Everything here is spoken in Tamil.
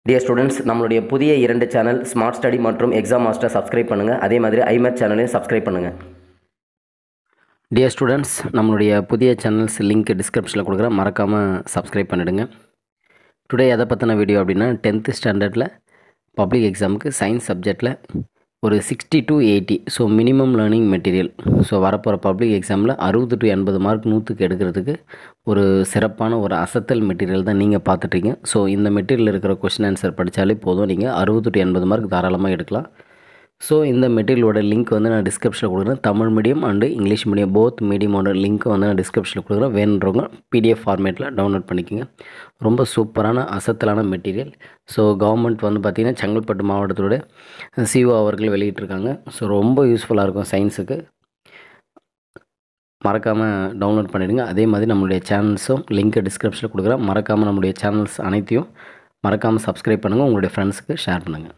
டியர் ஸ்டூடெண்ட்ஸ், நம்மளுடைய புதிய 2 சேனல் ஸ்மார்ட் ஸ்டடி மற்றும் எக்ஸாம் மாஸ்டர் சப்ஸ்கிரைப் பண்ணுங்கள். அதே மாதிரி ஐமேத் சேனலையும் சப்ஸ்கிரைப் பண்ணுங்கள். டியர் ஸ்டூடெண்ட்ஸ், நம்மளுடைய புதிய சேனல்ஸ் லிங்க் டிஸ்கிரிப்ஷனில் கொடுக்குறேன், மறக்காமல் சப்ஸ்கிரைப் பண்ணிவிடுங்க. டுடே எதை பற்றின வீடியோ அப்படின்னா 10th ஸ்டாண்டர்டில் பப்ளிக் எக்ஸாமுக்கு சயின்ஸ் சப்ஜெக்டில் ஒரு 60 to 80 so minimum learning material. So வரப்போகிற பப்ளிக் எக்ஸாமில் 60 to 80 மார்க் 100க்கு எடுக்கிறதுக்கு ஒரு சிறப்பான ஒரு அசத்தல் மெட்டீரியல் தான் நீங்கள் பார்த்துட்ருக்கீங்க. ஸோ இந்த மெட்டீரியல் இருக்கிற கொஷின் ஆன்சர் படித்தாலே போதும், நீங்கள் 60 to 80 மார்க் தாராளமாக எடுக்கலாம். ஸோ இந்த மெட்டீரியலோட லிங்க் வந்து நான் டிஸ்கிரிப்ஷனில் கொடுக்குறேன். Tamil medium and English medium both மீடியமோட லிங்க் வந்து நான் டிஸ்கிரிப்ஷனில் கொடுக்குறேன். வேணுன்றவங்க பிடிஎஃப் ஃபார்மேட்டில் டவுன்லோட் பண்ணிக்கோங்க. ரொம்ப சூப்பரான அசத்தலான மெட்டீரியல். ஸோ கவர்மெண்ட் வந்து பார்த்திங்கன்னா செங்கல்பட்டு மாவட்டத்தோட சிஓ அவர்கள் வெளியிட்டிருக்காங்க. ஸோ ரொம்ப யூஸ்ஃபுல்லாக இருக்கும் சயின்ஸுக்கு. மறக்காமல் டவுன்லோட் பண்ணிவிடுங்க. அதே மாதிரி நம்மளுடைய சேனல்ஸும் லிங்க் டிஸ்கிரிப்ஷனில் கொடுக்குறேன். மறக்காமல் நம்மளுடைய சேனல்ஸ் அனைத்தையும் மறக்காமல் சப்ஸ்கிரைப் பண்ணுங்கள், உங்களுடைய ஃப்ரெண்ட்ஸுக்கு ஷேர் பண்ணுங்கள்.